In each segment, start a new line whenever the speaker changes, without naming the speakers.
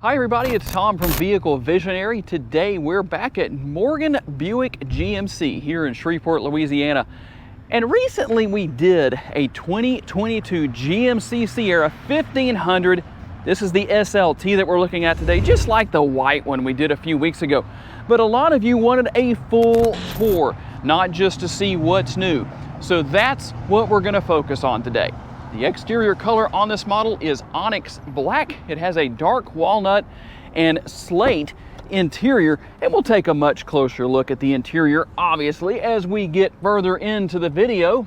Hi everybody, it's Tom from Vehicle Visionary. Today we're back at Morgan Buick GMC here in Shreveport, Louisiana. And recently we did a 2022 GMC Sierra 1500. This is the SLT that we're looking at today, just like the white one we did a few weeks ago. But a lot of you wanted a full tour, not just to see what's new. So that's what we're gonna focus on today. The exterior color on this model is onyx black. It has a dark walnut and slate interior, and we'll take a much closer look at the interior, obviously, as we get further into the video.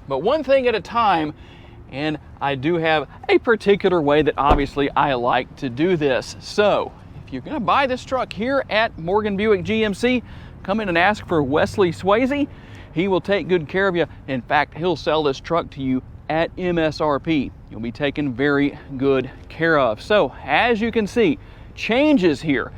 But one thing at a time, and I do have a particular way that obviously I like to do this. So if you're gonna buy this truck here at Morgan Buick GMC, come in and ask for Wesley Swayze. He will take good care of you. In fact, he'll sell this truck to you at MSRP. You'll be taken very good care of. So as you can see, changes here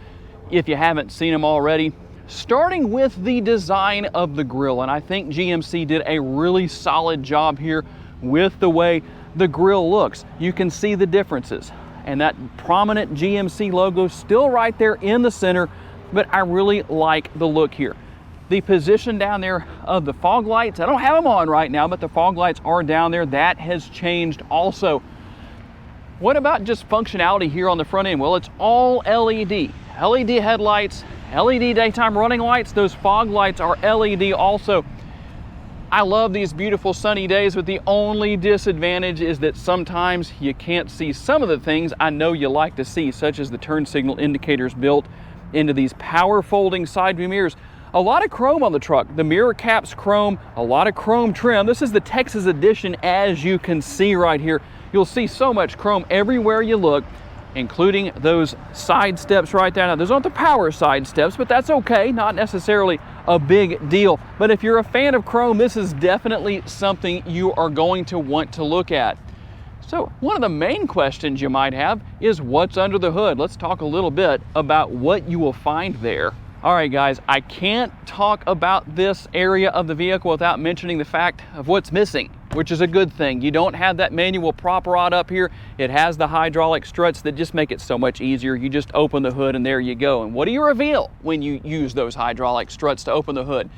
if you haven't seen them already, starting with the design of the grille. And I think GMC did a really solid job here with the way the grille looks. You can see the differences, and that prominent GMC logo still right there in the center, but I really like the look here. The position down there of the fog lights, I don't have them on right now, but the fog lights are down there. That has changed also. What about just functionality here on the front end? Well, it's all LED. LED headlights, LED daytime running lights. Those fog lights are LED also. I love these beautiful sunny days, but the only disadvantage is that sometimes you can't see some of the things I know you like to see, such as the turn signal indicators built into these power folding side view mirrors. A lot of chrome on the truck. The mirror caps chrome, a lot of chrome trim. This is the Texas edition, as you can see right here. You'll see so much chrome everywhere you look, including those side steps right there. Now, those aren't the power side steps, but that's okay. Not necessarily a big deal. But if you're a fan of chrome, this is definitely something you are going to want to look at. So one of the main questions you might have is what's under the hood. Let's talk a little bit about what you will find there. All right, guys, I can't talk about this area of the vehicle without mentioning the fact of what's missing, which is a good thing. You don't have that manual prop rod up here. It has the hydraulic struts that just make it so much easier. You just open the hood and there you go. And what do you reveal when you use those hydraulic struts to open the hood?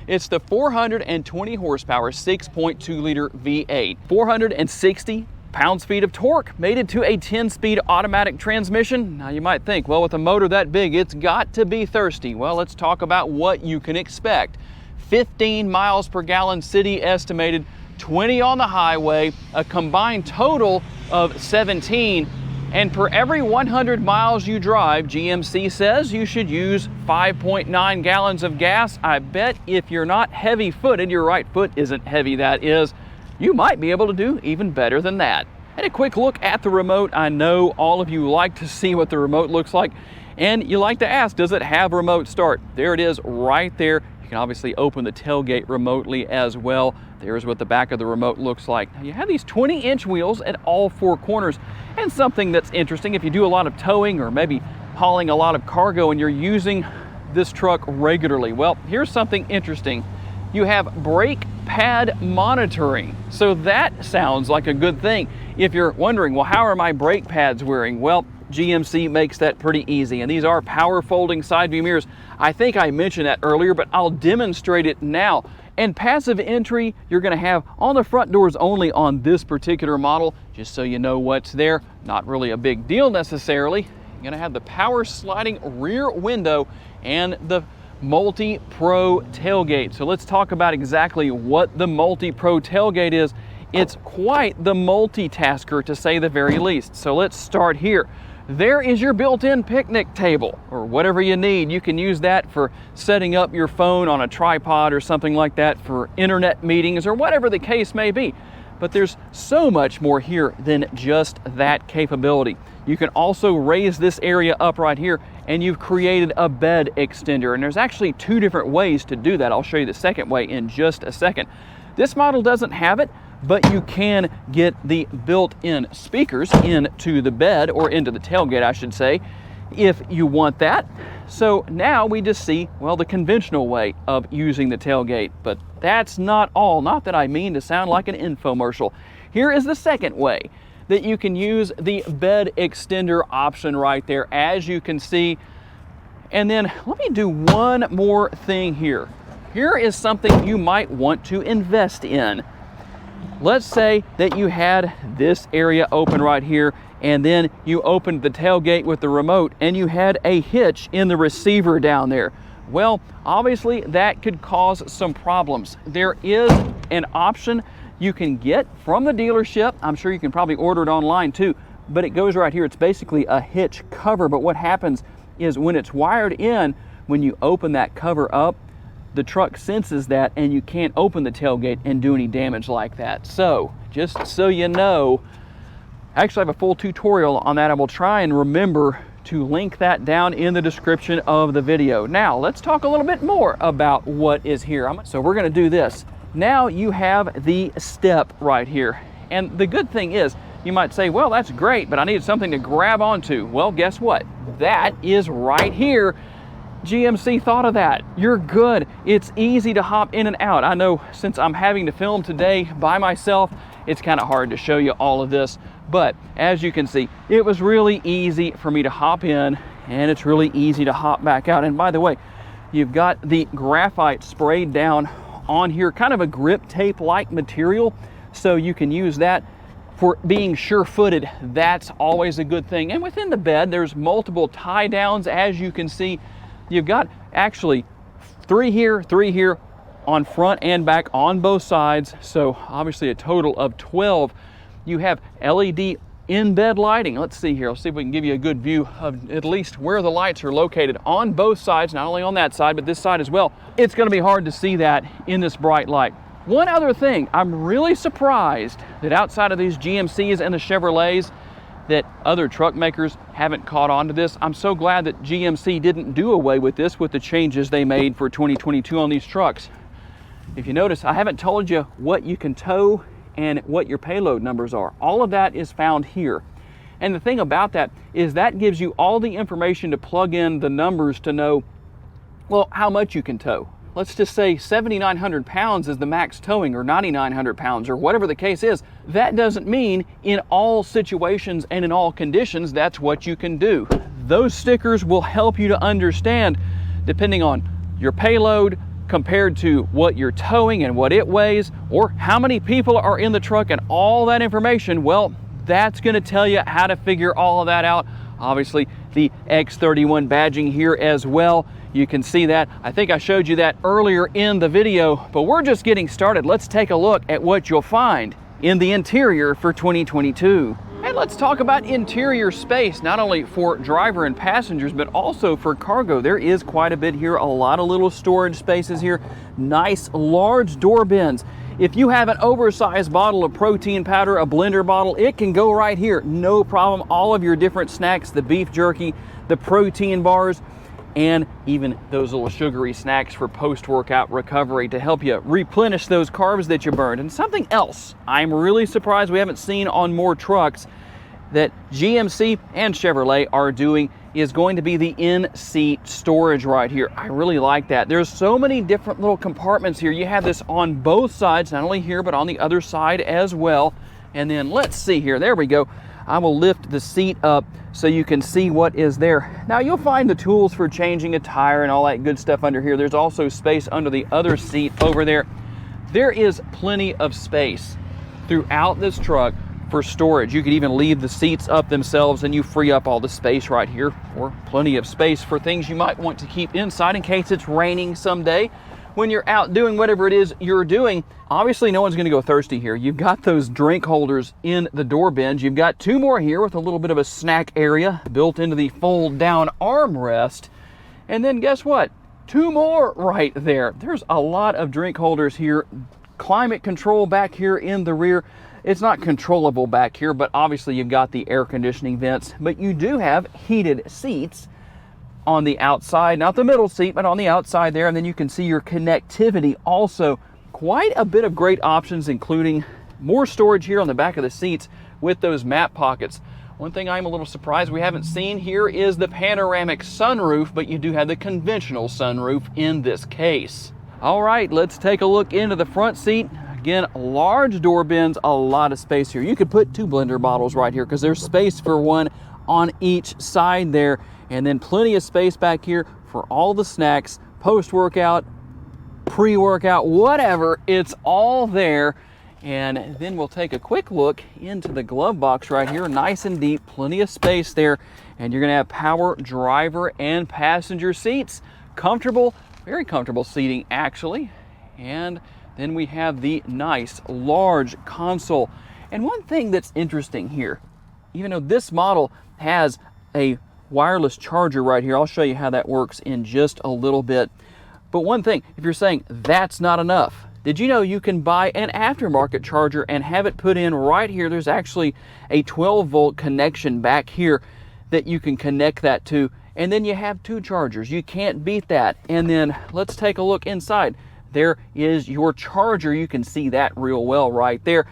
It's the 420 horsepower, 6.2 liter V8, 460 pounds-feet of torque, mated to a 10-speed automatic transmission. Now you might think, well, with a motor that big, it's got to be thirsty. Well, let's talk about what you can expect. 15 miles per gallon city estimated, 20 on the highway, a combined total of 17. And per every 100 miles you drive, GMC says you should use 5.9 gallons of gas. I bet if you're not heavy-footed, your right foot isn't heavy, that is, you might be able to do even better than that. And a quick look at the remote. I know all of you like to see what the remote looks like, and you like to ask, does it have remote start? There it is right there. You can obviously open the tailgate remotely as well. There's what the back of the remote looks like. Now you have these 20-inch wheels at all four corners, and something that's interesting, if you do a lot of towing or maybe hauling a lot of cargo and you're using this truck regularly, well, here's something interesting. You have brake pad monitoring. So that sounds like a good thing. If you're wondering, well, how are my brake pads wearing? Well, GMC makes that pretty easy. And these are power folding side view mirrors. I think I mentioned that earlier, but I'll demonstrate it now. And passive entry, you're gonna have on the front doors only on this particular model, just so you know what's there. Not really a big deal necessarily. You're gonna have the power sliding rear window and the Multi-Pro tailgate. So let's talk about exactly what the Multi-Pro tailgate is. It's quite the multitasker, to say the very least. So let's start here. There is your built-in picnic table, or whatever you need. You can use that for setting up your phone on a tripod or something like that for internet meetings or whatever the case may be. But there's so much more here than just that capability. You can also raise this area up right here, and you've created a bed extender. And there's actually two different ways to do that. I'll show you the second way in just a second. This model doesn't have it, but you can get the built-in speakers into the bed, or into the tailgate, I should say, if you want that. So now we just see, well, the conventional way of using the tailgate. But that's not all. Not that I mean to sound like an infomercial. Here is the second way. that you can use the bed extender option right there, as you can see. And then let me do one more thing here. Here is something you might want to invest in. Let's say that you had this area open right here, and then you opened the tailgate with the remote and you had a hitch in the receiver down there. Well, obviously that could cause some problems. There is an option you can get from the dealership. I'm sure you can probably order it online too, but it goes right here. It's basically a hitch cover, but what happens is when it's wired in, when you open that cover up, the truck senses that and you can't open the tailgate and do any damage like that. So just so you know, I actually have a full tutorial on that. I will try and remember to link that down in the description of the video. Now let's talk a little bit more about what is here. So we're going to do this. Now you have the step right here, and the good thing is, you might say, well, that's great, but I need something to grab onto. Well, guess what? That is right here. GMC thought of that. You're good. It's easy to hop in and out. I know since I'm having to film today by myself, it's kind of hard to show you all of this, but as you can see, it was really easy for me to hop in, and it's really easy to hop back out. And by the way, you've got the graphite sprayed down on here, kind of a grip tape like material, so you can use that for being sure-footed. That's always a good thing. And within the bed, there's multiple tie downs. As you can see, you've got actually three here on front and back on both sides. So obviously a total of 12. You have LED in-bed lighting. Let's see here. Let's see if we can give you a good view of at least where the lights are located on both sides, not only on that side, but this side as well. It's going to be hard to see that in this bright light. One other thing, I'm really surprised that outside of these GMCs and the Chevrolets, that other truck makers haven't caught on to this. I'm so glad that GMC didn't do away with this with the changes they made for 2022 on these trucks. If you notice, I haven't told you what you can tow and what your payload numbers are. All of that is found here. And the thing about that is that gives you all the information to plug in the numbers to know, well, how much you can tow. Let's just say 7,900 pounds is the max towing, or 9,900 pounds, or whatever the case is. That doesn't mean in all situations and in all conditions that's what you can do. Those stickers will help you to understand, depending on your payload compared to what you're towing and what it weighs, or how many people are in the truck, and all that information. Well, that's going to tell you how to figure all of that out. Obviously, the X31 badging here as well. You can see that. I think I showed you that earlier in the video, but we're just getting started. Let's take a look at what you'll find in the interior for 2022. And let's talk about interior space, not only for driver and passengers, but also for cargo. There is quite a bit here, a lot of little storage spaces here, nice large door bins. If you have an oversized bottle of protein powder, a blender bottle, it can go right here, no problem. All of your different snacks, the beef jerky, the protein bars, and even those little sugary snacks for post-workout recovery to help you replenish those carbs that you burned. And something else I'm really surprised we haven't seen on more trucks that GMC and Chevrolet are doing is going to be the in-seat storage right here. I really like that. There's so many different little compartments here. You have this on both sides, not only here, but on the other side as well. And then let's see here, there we go. I will lift the seat up so you can see what is there. Now you'll find the tools for changing a tire and all that good stuff under here. There's also space under the other seat over there. There is plenty of space throughout this truck for storage. You could even leave the seats up themselves and you free up all the space right here, or plenty of space for things you might want to keep inside in case it's raining someday when you're out doing whatever it is you're doing. Obviously, no one's going to go thirsty here. You've got those drink holders in the door bins. You've got two more here with a little bit of a snack area built into the fold down armrest. And then guess what? Two more right there. There's a lot of drink holders here. Climate control back here in the rear. It's not controllable back here, but obviously you've got the air conditioning vents, but you do have heated seats on the outside, not the middle seat, but on the outside there. And then you can see your connectivity also. Quite a bit of great options, including more storage here on the back of the seats with those map pockets. One thing I'm a little surprised we haven't seen here is the panoramic sunroof, but you do have the conventional sunroof in this case. All right, let's take a look into the front seat. Again, large door bins, a lot of space here. You could put 2 blender bottles right here because there's space for one on each side there. And then plenty of space back here for all the snacks, post-workout, pre-workout, whatever, it's all there. And then we'll take a quick look into the glove box right here. Nice and deep, plenty of space there. And you're gonna have power driver and passenger seats. Comfortable, very comfortable seating actually. And then we have the nice large console. And one thing that's interesting here, even though this model has a wireless charger right here, I'll show you how that works in just a little bit. But one thing, if you're saying that's not enough, did you know you can buy an aftermarket charger and have it put in right here? There's actually a 12-volt connection back here that you can connect that to, and then you have 2 chargers. You can't beat that. And then let's take a look inside. There is your charger. You can see that real well right there.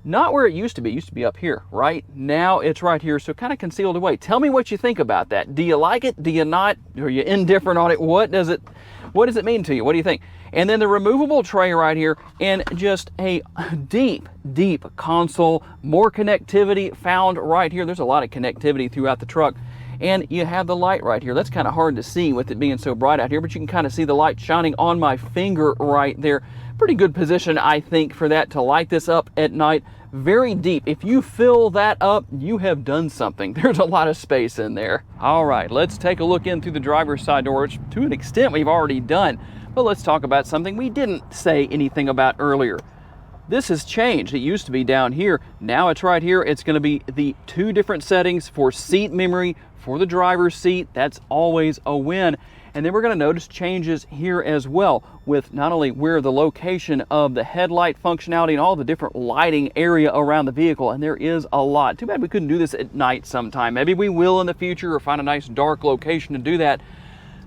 Not where it used to be. It used to be up here, right? Now it's right here, so kind of concealed away. Tell me what you think about that. Do you like it? Do you not? Are you indifferent on it? What does it mean to you? What do you think? And then the removable tray right here, and just a deep, deep console. More connectivity found right here. There's a lot of connectivity throughout the truck. And you have the light right here. That's kind of hard to see with it being so bright out here, but you can kind of see the light shining on my finger right there. Pretty good position, I think, for that to light this up at night. Very deep. If you fill that up, you have done something. There's a lot of space in there. All right, let's take a look in through the driver's side door, which to an extent we've already done. But let's talk about something we didn't say anything about earlier. This has changed. It used to be down here. Now it's right here. It's going to be the 2 different settings for seat memory for the driver's seat. That's always a win. And then we're going to notice changes here as well with not only where the location of the headlight functionality and all the different lighting area around the vehicle. And there is a lot. Too bad we couldn't do this at night sometime. Maybe we will in the future, or find a nice dark location to do that,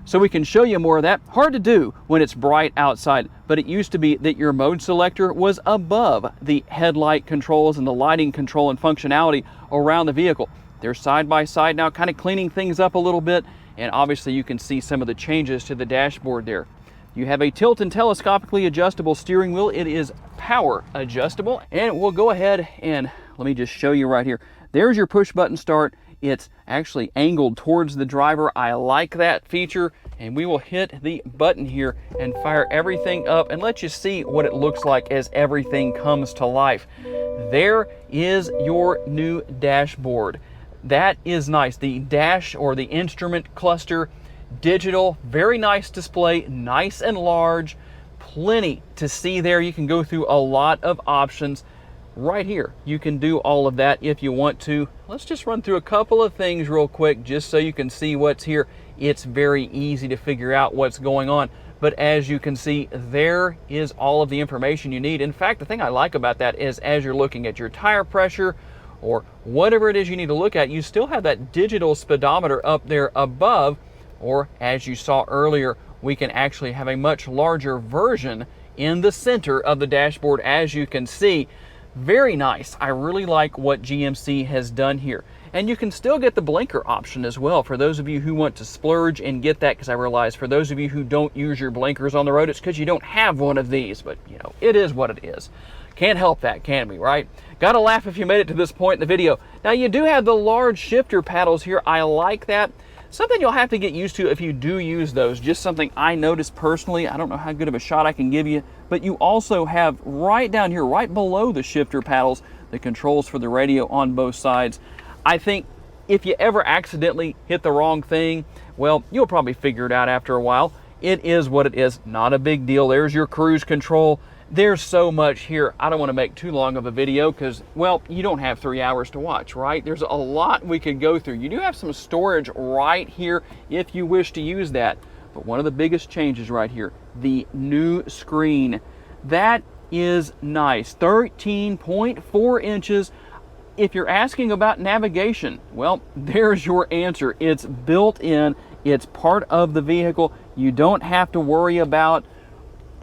so we can show you more of that. Hard to do when it's bright outside, but it used to be that your mode selector was above the headlight controls and the lighting control and functionality around the vehicle. They're side by side now, kind of cleaning things up a little bit, and obviously you can see some of the changes to the dashboard there. You have a tilt and telescopically adjustable steering wheel. It is power adjustable, and we'll go ahead and let me just show you right here. There's your push button start. It's actually angled towards the driver. I like that feature, and we will hit the button here and fire everything up and let you see what it looks like as everything comes to life. There is your new dashboard. That is nice. The dash, or the instrument cluster, digital, very nice display, nice and large, plenty to see there. You can go through a lot of options. Right here, you can do all of that if you want to. Let's just run through a couple of things real quick just so you can see what's here. It's very easy to figure out what's going on, but as you can see, there is all of the information you need. In fact, the thing I like about that is as you're looking at your tire pressure or whatever it is you need to look at, you still have that digital speedometer up there above, or as you saw earlier, we can actually have a much larger version in the center of the dashboard, as you can see. Very nice. I really like what GMC has done here. And you can still get the blinker option as well for those of you who want to splurge and get that, because I realize for those of you who don't use your blinkers on the road, it's because you don't have one of these, but you know, it is what it is. Can't help that, can we, right? Gotta laugh if you made it to this point in the video. Now you do have the large shifter paddles here. I like that. Something you'll have to get used to if you do use those. Just something I noticed personally. I don't know how good of a shot I can give you, but you also have right down here, right below the shifter paddles, the controls for the radio on both sides. I think if you ever accidentally hit the wrong thing, well, you'll probably figure it out after a while. It is what it is, not a big deal. There's your cruise control. There's so much here. I don't want to make too long of a video because, well, you don't have 3 hours to watch, right? There's a lot we could go through. You do have some storage right here if you wish to use that. But one of the biggest changes right here, the new screen. That is nice. 13.4 inches. If you're asking about navigation, well, there's your answer. It's built in. It's part of the vehicle. You don't have to worry about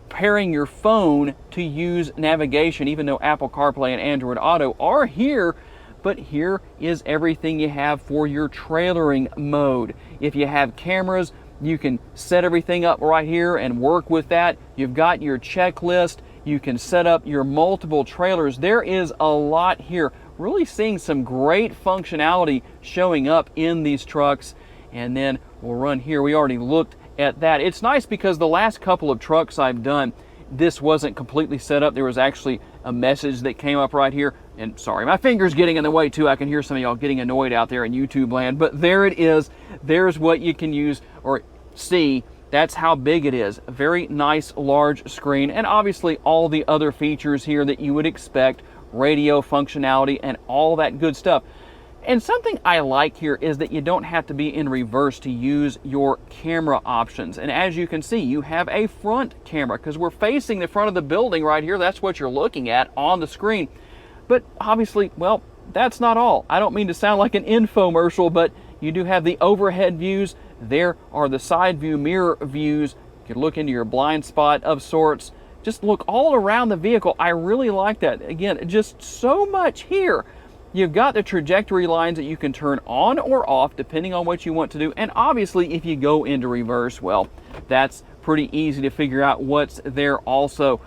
pairing your phone to use navigation, even though Apple CarPlay and Android Auto are here. But here is everything you have for your trailering mode. If you have cameras, you can set everything up right here and work with that. You've got your checklist. You can set up your multiple trailers. There is a lot here. Really seeing some great functionality showing up in these trucks. And then we'll run here. We already looked at that. It's nice because the last couple of trucks I've done, this wasn't completely set up. There was actually a message that came up right here. And sorry, my finger's getting in the way too. I can hear some of y'all getting annoyed out there in YouTube land, but there it is. There's what you can use or see. That's how big it is. A very nice large screen, and obviously all the other features here that you would expect, radio functionality and all that good stuff. And something I like here is that you don't have to be in reverse to use your camera options. And as you can see, you have a front camera because we're facing the front of the building right here. That's what you're looking at on the screen. But obviously, well, that's not all. I don't mean to sound like an infomercial, but you do have the overhead views. There are the side view mirror views. You can look into your blind spot of sorts. Just look all around the vehicle. I really like that. Again, just so much here. You've got the trajectory lines that you can turn on or off depending on what you want to do. And obviously, if you go into reverse, well, that's pretty easy to figure out what's there also.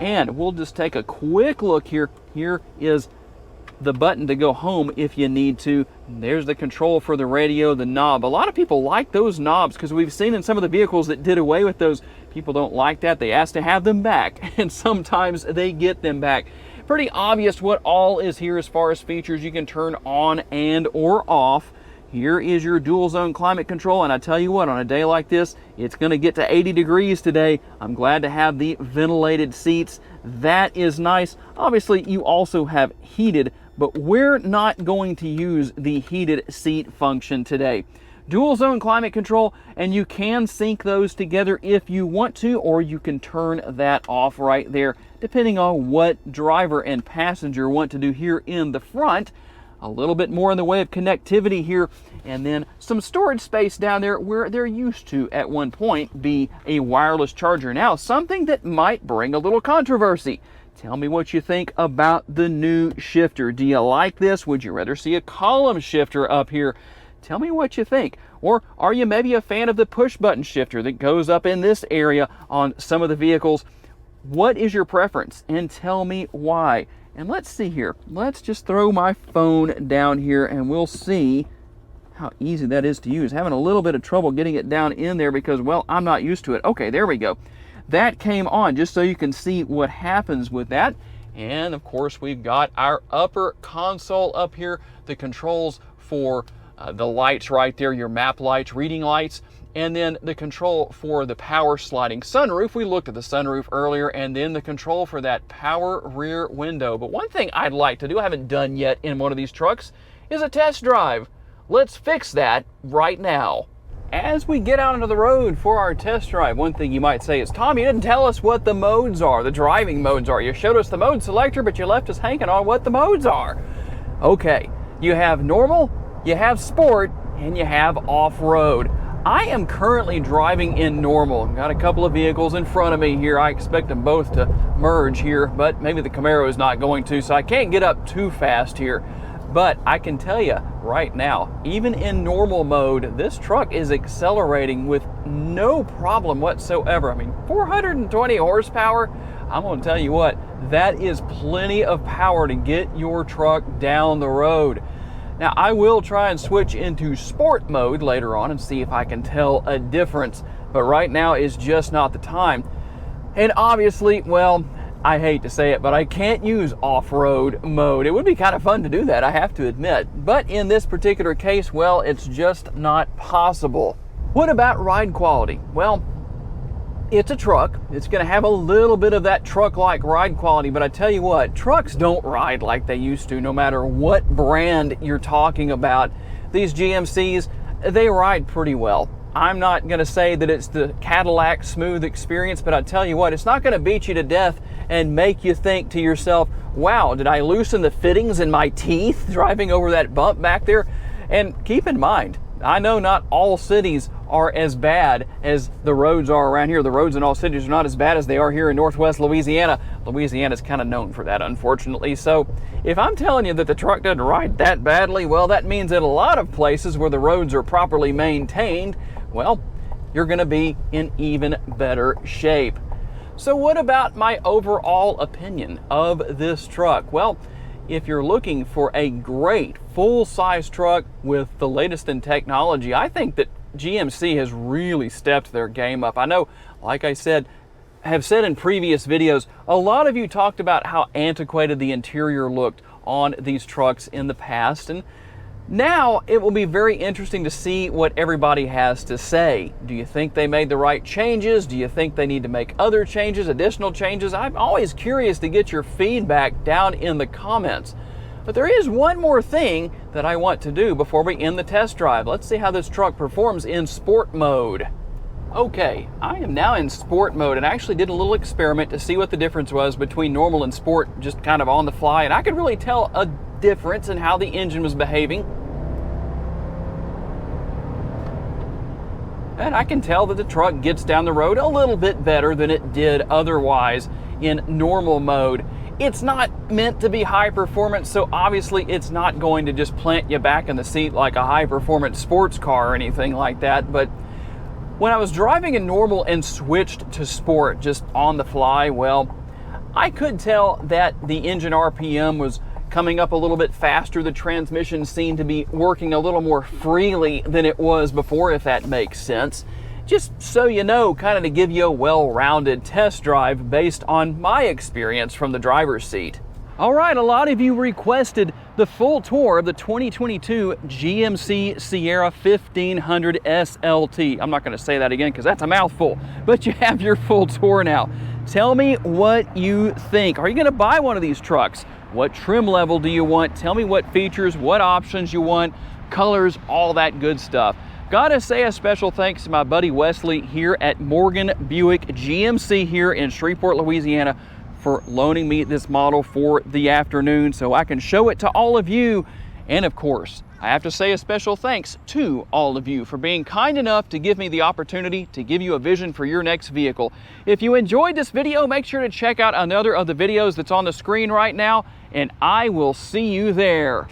And we'll just take a quick look here. Here is the button to go home if you need to. There's the control for the radio, the knob. A lot of people like those knobs because we've seen in some of the vehicles that did away with those. People don't like that. They ask to have them back, and sometimes they get them back. Pretty obvious what all is here as far as features you can turn on and or off. Here is your dual zone climate control, and I tell you what, on a day like this, it's going to get to 80 degrees today. I'm glad to have the ventilated seats. That is nice. Obviously, you also have heated, but we're not going to use the heated seat function today. Dual zone climate control, and you can sync those together if you want to, or you can turn that off right there, depending on what driver and passenger want to do here in the front. A little bit more in the way of connectivity here, and then some storage space down there where there used to at one point be a wireless charger. Now, something that might bring a little controversy. Tell me what you think about the new shifter. Do you like this? Would you rather see a column shifter up here? Tell me what you think. Or are you maybe a fan of the push button shifter that goes up in this area on some of the vehicles? What is your preference? And tell me why. And let's see here. Let's just throw my phone down here and we'll see how easy that is to use. Having a little bit of trouble getting it down in there because, well, I'm not used to it. Okay, there we go. That came on just so you can see what happens with that. And of course, we've got our upper console up here, the controls for the lights right there, your map lights, reading lights, and then the control for the power sliding sunroof. We looked at the sunroof earlier, and then the control for that power rear window. But one thing I'd like to do, I haven't done yet in one of these trucks, is a test drive. Let's fix that right now. As we get out onto the road for our test drive, one thing you might say is, Tom, you didn't tell us what the modes are, the driving modes are. You showed us the mode selector, but you left us hanging on what the modes are. Okay, you have normal, you have sport, and you have off-road. I am currently driving in normal. Got a couple of vehicles in front of me here. I expect them both to merge here, but maybe the Camaro is not going to, so I can't get up too fast here. But I can tell you right now, even in normal mode, this truck is accelerating with no problem whatsoever. I mean, 420 horsepower, I'm going to tell you what, that is plenty of power to get your truck down the road. Now, I will try and switch into sport mode later on and see if I can tell a difference, but right now is just not the time. And obviously, well, I hate to say it, but I can't use off-road mode. It would be kind of fun to do that, I have to admit. But in this particular case, well, it's just not possible. What about ride quality? Well, it's a truck. It's going to have a little bit of that truck-like ride quality, but I tell you what, trucks don't ride like they used to, no matter what brand you're talking about. These GMCs, they ride pretty well. I'm not going to say that it's the Cadillac smooth experience, but I tell you what, it's not going to beat you to death and make you think to yourself, wow, did I loosen the fittings in my teeth driving over that bump back there? And keep in mind, I know not all cities are as bad as the roads are around here. The roads in all cities are not as bad as they are here in Northwest Louisiana. Louisiana's kind of known for that, unfortunately. So if I'm telling you that the truck doesn't ride that badly, well, that means that a lot of places where the roads are properly maintained, well, you're going to be in even better shape. So what about my overall opinion of this truck? Well, if you're looking for a great full-size truck with the latest in technology, I think that GMC has really stepped their game up. I know, like I said, have said in previous videos, a lot of you talked about how antiquated the interior looked on these trucks in the past, and now it will be very interesting to see what everybody has to say. Do you think they made the right changes? Do you think they need to make other changes, additional changes? I'm always curious to get your feedback down in the comments. But there is one more thing that I want to do before we end the test drive. Let's see how this truck performs in sport mode. Okay, I am now in sport mode and I actually did a little experiment to see what the difference was between normal and sport, just kind of on the fly, and I could really tell a difference in how the engine was behaving. And I can tell that the truck gets down the road a little bit better than it did otherwise in normal mode. It's not meant to be high performance, so obviously it's not going to just plant you back in the seat like a high performance sports car or anything like that. But when I was driving in normal and switched to sport just on the fly, well, I could tell that the engine RPM was coming up a little bit faster. The transmission seemed to be working a little more freely than it was before, if that makes sense. Just so you know, kind of to give you a well-rounded test drive based on my experience from the driver's seat. All right, a lot of you requested the full tour of the 2022 GMC Sierra 1500 SLT. I'm not going to say that again because that's a mouthful, but you have your full tour now. Tell me what you think. Are you going to buy one of these trucks? What trim level do you want? Tell me what features, what options you want, colors, all that good stuff. Gotta say a special thanks to my buddy Wesley here at Morgan Buick GMC here in Shreveport, Louisiana, for loaning me this model for the afternoon so I can show it to all of you. And of course, I have to say a special thanks to all of you for being kind enough to give me the opportunity to give you a vision for your next vehicle. If you enjoyed this video, make sure to check out another of the videos that's on the screen right now, and I will see you there.